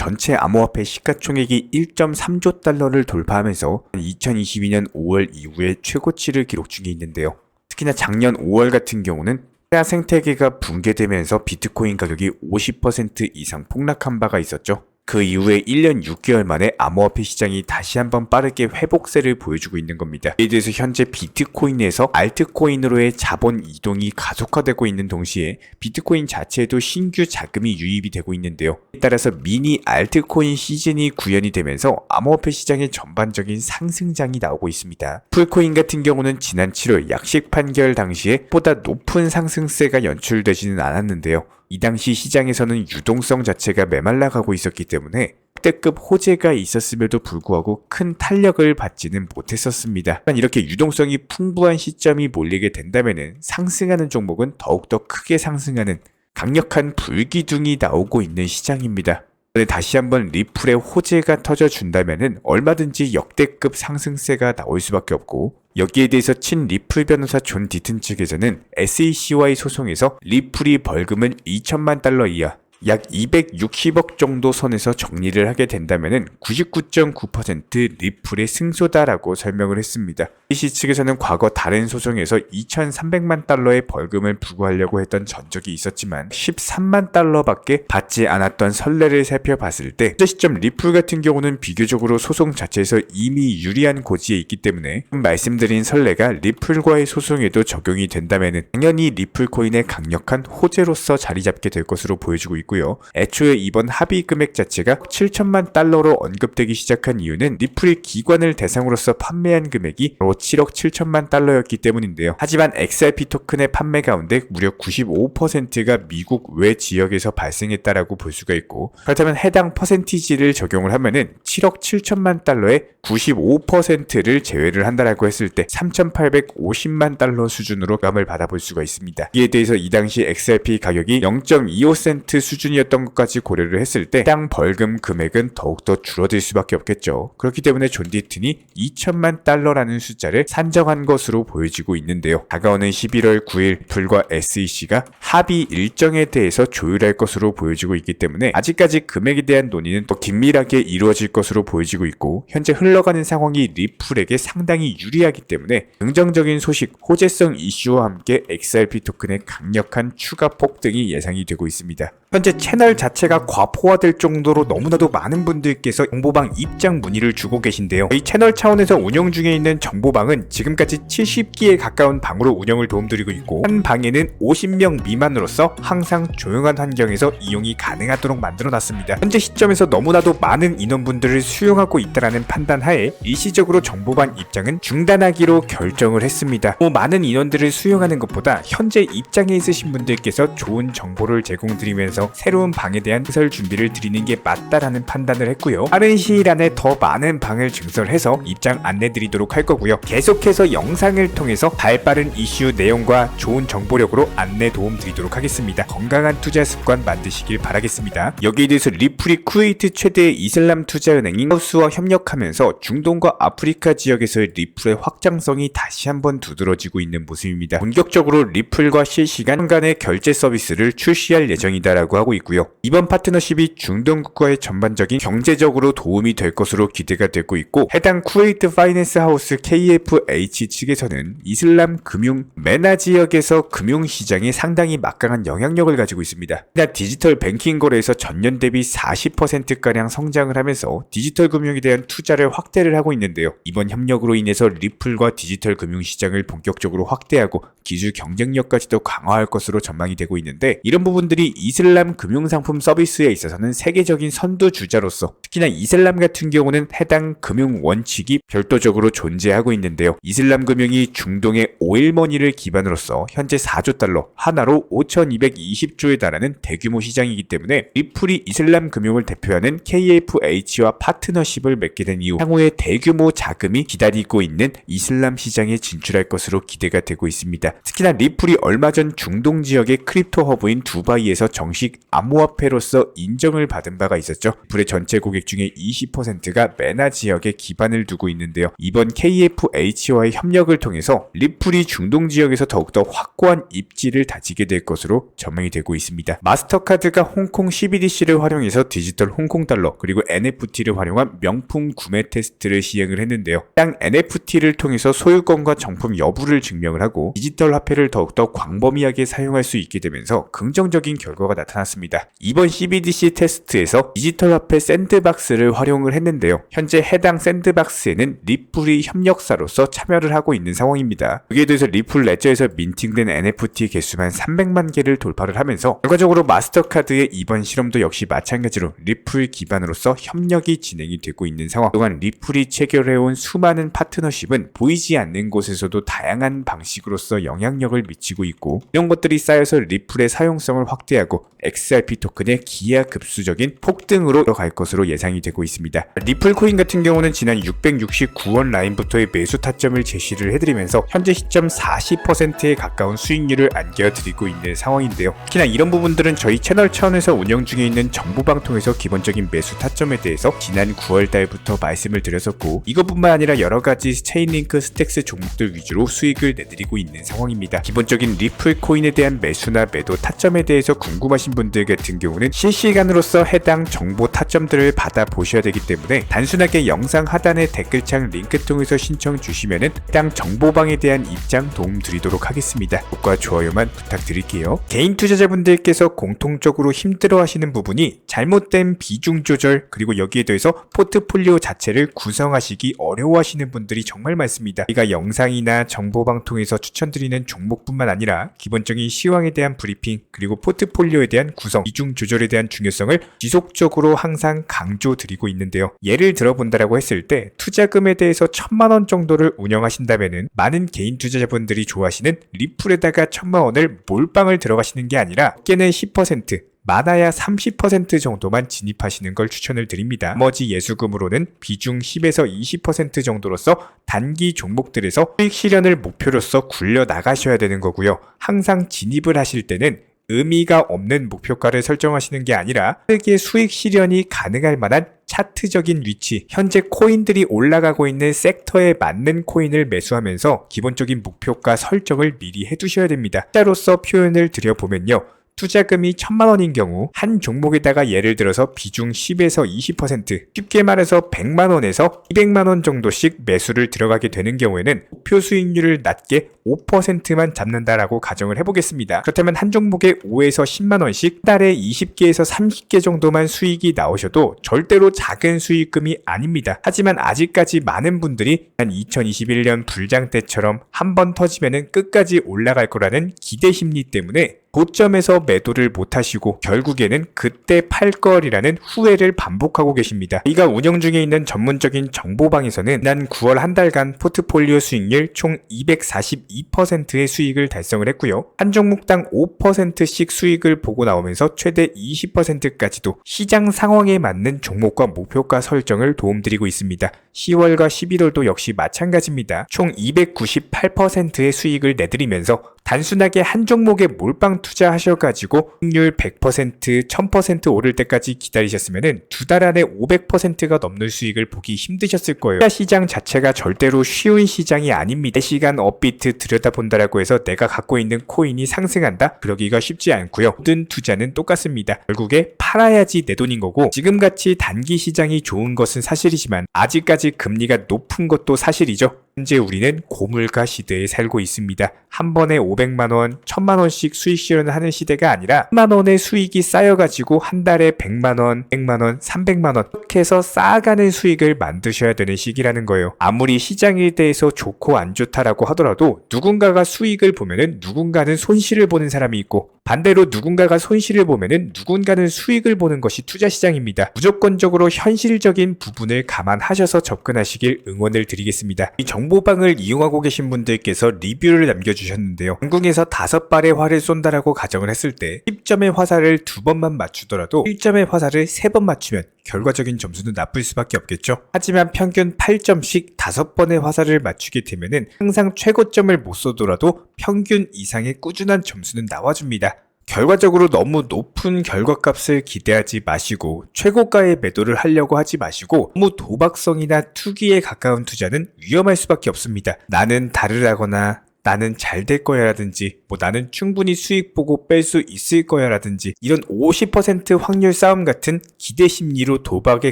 전체 암호화폐 시가총액이 1.3조 달러를 돌파하면서 2022년 5월 이후에 최고치를 기록 중에 있는데요. 특히나 작년 5월 같은 경우는 테라 생태계가 붕괴되면서 비트코인 가격이 50% 이상 폭락한 바가 있었죠. 그 이후에 1년 6개월 만에 암호화폐 시장이 다시 한번 빠르게 회복세를 보여주고 있는 겁니다. 이에 대해서 현재 비트코인에서 알트코인으로의 자본 이동이 가속화되고 있는 동시에 비트코인 자체에도 신규 자금이 유입이 되고 있는데요. 따라서 미니 알트코인 시즌이 구현이 되면서 암호화폐 시장의 전반적인 상승장이 나오고 있습니다. 풀코인 같은 경우는 지난 7월 약식 판결 당시에 보다 높은 상승세가 연출되지는 않았는데요. 이 당시 시장에서는 유동성 자체가 메말라가고 있었기 때문에 역대급 호재가 있었음에도 불구하고 큰 탄력을 받지는 못했었습니다. 하지만 이렇게 유동성이 풍부한 시점이 몰리게 된다면 상승하는 종목은 더욱더 크게 상승하는 강력한 불기둥이 나오고 있는 시장입니다. 다시 한번 리플의 호재가 터져준다면 얼마든지 역대급 상승세가 나올 수밖에 없고, 여기에 대해서 친 리플 변호사 존 디튼 측에서는 SEC와의 소송에서 리플이 벌금은 2천만 달러 이하, 약 260억 정도 선에서 정리를 하게 된다면 99.9% 리플의 승소다라고 설명을 했습니다. SEC 측에서는 과거 다른 소송에서 2,300만 달러의 벌금을 부과하려고 했던 전적이 있었지만 13만 달러밖에 받지 않았던 선례를 살펴봤을 때 현재 시점 리플 같은 경우는 비교적으로 소송 자체에서 이미 유리한 고지에 있기 때문에 말씀드린 선례가 리플과의 소송에도 적용이 된다면 당연히 리플 코인의 강력한 호재로서 자리 잡게 될 것으로 보여지고 있고요. 애초에 이번 합의 금액 자체가 7천만 달러로 언급되기 시작한 이유는 리플이 기관을 대상으로서 판매한 금액이 바로 7억 7천만 달러였기 때문인데요. 하지만 XRP 토큰의 판매 가운데 무려 95%가 미국 외 지역에서 발생했다라고 볼 수가 있고, 그렇다면 해당 퍼센티지를 적용을 하면은 7억 7천만 달러의 95%를 제외를 한다라고 했을 때 3,850만 달러 수준으로 감을 받아볼 수가 있습니다. 이에 대해서 이 당시 XRP 가격이 0.25센트 수준이었던 것까지 고려를 했을 때 해당 벌금 금액은 더욱더 줄어들 수밖에 없겠죠. 그렇기 때문에 존 디튼이 2천만 달러라는 숫자를 산정한 것으로 보여지고 있는데요. 다가오는 11월 9일 풀과 SEC가 합의 일정에 대해서 조율할 것으로 보여지고 있기 때문에 아직까지 금액에 대한 논의는 더 긴밀하게 이루어질 것으로 보여지고 있고, 현재 흘러가는 상황이 리플에게 상당히 유리하기 때문에 긍정적인 소식, 호재성 이슈와 함께 XRP 토큰의 강력한 추가 폭등이 예상이 되고 있습니다. 현재 채널 자체가 과포화될 정도로 너무나도 많은 분들께서 정보방 입장 문의를 주고 계신데요. 이 채널 차원에서 운영 중에 있는 정보방은 지금까지 70기에 가까운 방으로 운영을 도움드리고 있고, 한 방에는 50명 미만으로서 항상 조용한 환경에서 이용이 가능하도록 만들어놨습니다. 현재 시점에서 너무나도 많은 인원분들을 수용하고 있다는 판단 하에 일시적으로 정보방 입장은 중단하기로 결정을 했습니다. 많은 인원들을 수용하는 것보다 현재 입장에 있으신 분들께서 좋은 정보를 제공드리면서 새로운 방에 대한 시설 준비를 드리는 게 맞다라는 판단을 했고요. 빠른 시일 안에 더 많은 방을 증설해서 입장 안내드리도록 할 거고요. 계속해서 영상을 통해서 발빠른 이슈 내용과 좋은 정보력으로 안내 도움 드리도록 하겠습니다. 건강한 투자 습관 만드시길 바라겠습니다. 여기에 대해서 리플이 쿠웨이트 최대의 이슬람 투자은행인 하우스와 협력하면서 중동과 아프리카 지역에서의 리플의 확장성이 다시 한번 두드러지고 있는 모습입니다. 본격적으로 리플과 실시간 간의 결제 서비스를 출시할 예정이다라고 하고 있고요. 이번 파트너십이 중동 국가의 전반적인 경제적으로 도움이 될 것으로 기대가 되고 있고, 해당 쿠웨이트 파이낸스 하우스 KFH 측에서는 이슬람 금융 메나 지역에서 금융시장에 상당히 막강한 영향력을 가지고 있습니다. 디지털 뱅킹 거래에서 전년 대비 40%가량 성장을 하면서 디지털 금융에 대한 투자를 확대를 하고 있는데요. 이번 협력으로 인해서 리플과 디지털 금융시장을 본격적으로 확대하고 기술 경쟁력까지도 강화할 것으로 전망이 되고 있는데, 이런 부분들이 이슬람 금융상품 서비스에 있어서는 세계적인 선두주자로서 특히나 이슬람 같은 경우는 해당 금융 원칙이 별도적으로 존재하고 있는데요. 이슬람 금융이 중동의 오일머니를 기반으로서 현재 4조 달러, 하나로 5,220조에 달하는 대규모 시장이기 때문에 리플이 이슬람 금융을 대표하는 KFH와 파트너십을 맺게 된 이후 향후에 대규모 자금이 기다리고 있는 이슬람 시장에 진출할 것으로 기대가 되고 있습니다. 특히나 리플이 얼마 전 중동 지역의 크립토 허브인 두바이에서 정식 암호화폐로서 인정을 받은 바가 있었죠. 리플의 전체 고객 중에 20%가 메나 지역에 기반을 두고 있는데요. 이번 KFH와의 협력을 통해서 리플이 중동 지역에서 더욱더 확고한 입지를 다지게 될 것으로 전망이 되고 있습니다. 마스터카드가 홍콩 CBDC를 활용해서 디지털 홍콩 달러 그리고 NFT를 활용한 명품 구매 테스트를 시행을 했는데요. 해당 NFT를 통해서 소유권과 정품 여부를 증명을 하고 디지털 화폐를 더욱더 광범위하게 사용할 수 있게 되면서 긍정적인 결과가 나타났습니다. 이번 CBDC 테스트에서 디지털 화폐 샌드박스를 활용을 했는데요. 현재 해당 샌드박스에는 리플이 협력사로서 참여를 하고 있는 상황입니다. 여기에 대해서 리플 레저에서 민팅된 NFT 개수만 300만 개를 돌파를 하면서 결과적으로 마스터카드의 이번 실험도 역시 마찬가지로 리플 기반으로서 협력이 진행이 되고 있는 상황. 또한 리플이 체결해온 수많은 파트너십은 보이지 않는 곳에서도 다양한 방식으로서 영향력을 미치고 있고 이런 것들이 쌓여서 리플의 사용성을 확대하고 XRP 토큰의 기하급수적인 폭등으로 갈 것으로 예상이 되고 있습니다. 리플 코인 같은 경우는 지난 669원 라인부터의 매수 타점을 제시를 해드리면서 현재 시점 40%에 가까운 수익률을 안겨드리고 있는 상황인데요. 특히나 이런 부분들은 저희 채널 차원에서 운영 중에 있는 정보방통에서 기본적인 매수 타점에 대해서 지난 9월 달부터 말씀을 드렸었고 이것뿐만 아니라 여러가지 체인링크 스택스 종목들 위주로 수익을 내드리고 있는 상황입니다. 기본적인 리플 코인에 대한 매수나 매도 타점에 대해서 궁금하신 분들 같은 경우는 실시간으로서 해당 정보 타점들을 받아보셔야 되기 때문에 단순하게 영상 하단의 댓글창 링크 통해서 신청 주시면은 해당 정보방에 대한 입장 도움 드리도록 하겠습니다. 구독과 좋아요만 부탁드릴게요. 개인 투자자분들께서 공통적으로 힘들어 하시는 부분이 잘못된 비중 조절 그리고 여기에 더해서 포트폴리오 자체를 구성하시기 어려워하시는 분들이 정말 많습니다. 우리가 영상이나 정보방 통해서 추천드리는 종목뿐만 아니라 기본적인 시황에 대한 브리핑 그리고 포트폴리오에 대한 구성, 비중 조절에 대한 중요성을 지속적으로 항상 강조드리고 있는데요. 예를 들어본다라고 했을 때 투자금에 대해서 1000만 원 정도를 운영하신다면은 많은 개인 투자자분들이 좋아하시는 리플에다가 1000만 원을 몰빵을 들어가시는 게 아니라 깨는 10% 많아야 30% 정도만 진입하시는 걸 추천을 드립니다. 나머지 예수금으로는 비중 10에서 20% 정도로서 단기 종목들에서 수익 실현을 목표로서 굴려 나가셔야 되는 거고요. 항상 진입을 하실 때는 의미가 없는 목표가를 설정하시는 게 아니라 빠르게 수익 실현이 가능할 만한 차트적인 위치, 현재 코인들이 올라가고 있는 섹터에 맞는 코인을 매수하면서 기본적인 목표가 설정을 미리 해두셔야 됩니다. 숫자로서 표현을 드려보면요. 투자금이 1000만 원인 경우 한 종목에다가 예를 들어서 비중 10에서 20% 쉽게 말해서 100만 원에서 200만 원 정도씩 매수를 들어가게 되는 경우에는 목표 수익률을 낮게 5%만 잡는다라고 가정을 해보겠습니다. 그렇다면 한 종목에 5에서 10만 원씩 달에 20개에서 30개 정도만 수익이 나오셔도 절대로 작은 수익금이 아닙니다. 하지만 아직까지 많은 분들이 한 2021년 불장 때처럼 한 번 터지면은 끝까지 올라갈 거라는 기대 심리 때문에 고점에서 매도를 못하시고 결국에는 그때 팔 거리라는 후회를 반복하고 계십니다. 저희가 운영 중에 있는 전문적인 정보방에서는 지난 9월 한 달간 포트폴리오 수익률 총 242%의 수익을 달성을 했고요. 한 종목당 5%씩 수익을 보고 나오면서 최대 20%까지도 시장 상황에 맞는 종목과 목표가 설정을 도움드리고 있습니다. 10월과 11월도 역시 마찬가지입니다. 총 298%의 수익을 내드리면서 단순하게 한 종목에 몰빵 투자하셔가지고 수익률 100%, 1000% 오를 때까지 기다리셨으면 두 달 안에 500%가 넘는 수익을 보기 힘드셨을 거예요. 투자 시장 자체가 절대로 쉬운 시장이 아닙니다. 시간 업비트 들여다본다라고 해서 내가 갖고 있는 코인이 상승한다? 그러기가 쉽지 않고요. 모든 투자는 똑같습니다. 결국에 팔아야지 내 돈인 거고 지금같이 단기 시장이 좋은 것은 사실이지만 아직까지 금리가 높은 것도 사실이죠. 현재 우리는 고물가 시대에 살고 있습니다. 한 번에 500만원, 1000만원씩 수익 실현을 하는 시대가 아니라 10만원의 수익이 쌓여가지고 한 달에 100만원, 100만원, 300만원 이렇게 해서 쌓아가는 수익을 만드셔야 되는 시기라는 거예요. 아무리 시장에 대해서 좋고 안 좋다라고 하더라도 누군가가 수익을 보면은 누군가는 손실을 보는 사람이 있고 반대로 누군가가 손실을 보면은 누군가는 수익을 보는 것이 투자 시장입니다. 무조건적으로 현실적인 부분을 감안하셔서 접근하시길 응원을 드리겠습니다. 이 정보방을 이용하고 계신 분들께서 리뷰를 남겨주셨는데요. 한국에서 5발의 활을 쏜다라고 가정을 했을 때 10점의 화살을 2번만 맞추더라도 1점의 화살을 3번 맞추면 결과적인 점수는 나쁠 수밖에 없겠죠. 하지만 평균 8점씩 5번의 화살을 맞추게 되면은 항상 최고점을 못 쏘더라도 평균 이상의 꾸준한 점수는 나와줍니다. 결과적으로 너무 높은 결과값을 기대하지 마시고 최고가의 매도를 하려고 하지 마시고 너무 도박성이나 투기에 가까운 투자는 위험할 수밖에 없습니다. 나는 다르다거나 나는 잘 될 거야 라든지 나는 충분히 수익 보고 뺄 수 있을 거야 라든지 이런 50% 확률 싸움 같은 기대 심리로 도박에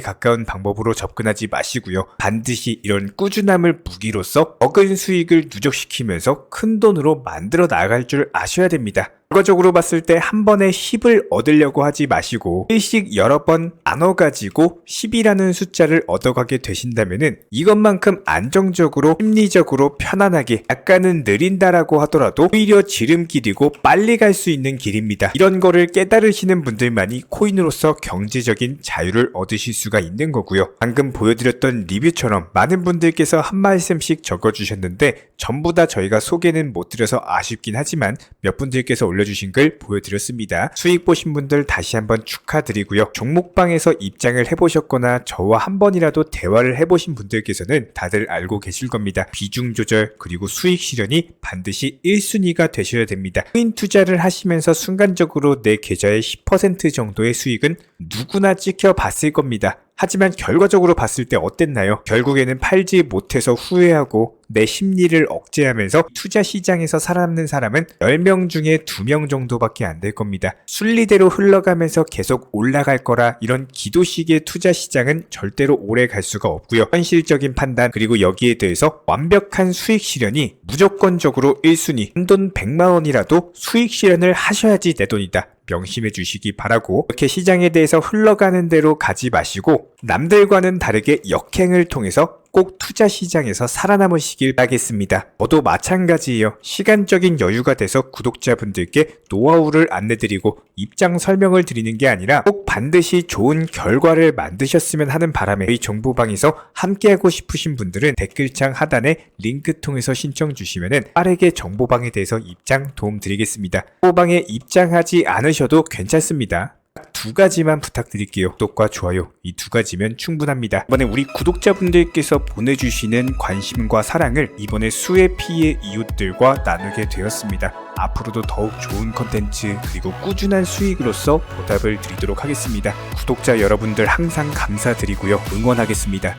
가까운 방법으로 접근하지 마시고요. 반드시 이런 꾸준함을 무기로써 적은 수익을 누적시키면서 큰 돈으로 만들어 나갈 줄 아셔야 됩니다. 결과적으로 봤을 때 한 번에 10을 얻으려고 하지 마시고 일씩 여러 번 나눠가지고 10이라는 숫자를 얻어가게 되신다면은 이것만큼 안정적으로 심리적으로 편안하게 약간은 느린다라고 하더라도 오히려 지름길이고 빨리 갈 수 있는 길입니다. 이런 거를 깨달으시는 분들만이 코인으로서 경제적인 자유를 얻으실 수가 있는 거고요. 방금 보여드렸던 리뷰처럼 많은 분들께서 한 말씀씩 적어주셨는데 전부 다 저희가 소개는 못 드려서 아쉽긴 하지만 몇 분들께서 올려주신 글 보여드렸습니다. 수익 보신 분들 다시 한번 축하드리고요. 종목방에서 입장을 해보셨거나 저와 한 번이라도 대화를 해보신 분들께서는 다들 알고 계실 겁니다. 비중 조절 그리고 수익 실현이 반드시 1순위가 되셔야 됩니다. 코인 투자를 하시면서 순간적으로 내 계좌의 10% 정도의 수익은 누구나 찍혀봤을 겁니다. 하지만 결과적으로 봤을 때 어땠나요? 결국에는 팔지 못해서 후회하고 내 심리를 억제하면서 투자 시장에서 살아남는 사람은 10명 중에 2명 정도밖에 안 될 겁니다. 순리대로 흘러가면서 계속 올라갈 거라 이런 기도식의 투자 시장은 절대로 오래 갈 수가 없고요. 현실적인 판단 그리고 여기에 대해서 완벽한 수익 실현이 무조건적으로 1순위 한돈 100만 원이라도 수익 실현을 하셔야지 내 돈이다. 명심해 주시기 바라고 이렇게 시장에 대해서 흘러가는 대로 가지 마시고 남들과는 다르게 역행을 통해서 꼭 투자 시장에서 살아남으시길 바라겠습니다. 저도 마찬가지예요. 시간적인 여유가 돼서 구독자분들께 노하우를 안내드리고 입장 설명을 드리는 게 아니라 꼭 반드시 좋은 결과를 만드셨으면 하는 바람에 저희 정보방에서 함께하고 싶으신 분들은 댓글창 하단에 링크 통해서 신청 주시면 빠르게 정보방에 대해서 입장 도움드리겠습니다. 정보방에 입장하지 않으셔도 괜찮습니다. 딱 2가지만 부탁드릴게요. 구독과 좋아요 이 2가지면 충분합니다. 이번에 우리 구독자분들께서 보내주시는 관심과 사랑을 이번에 수혜 피해 이웃들과 나누게 되었습니다. 앞으로도 더욱 좋은 컨텐츠 그리고 꾸준한 수익으로서 보답을 드리도록 하겠습니다. 구독자 여러분들 항상 감사드리고요. 응원하겠습니다.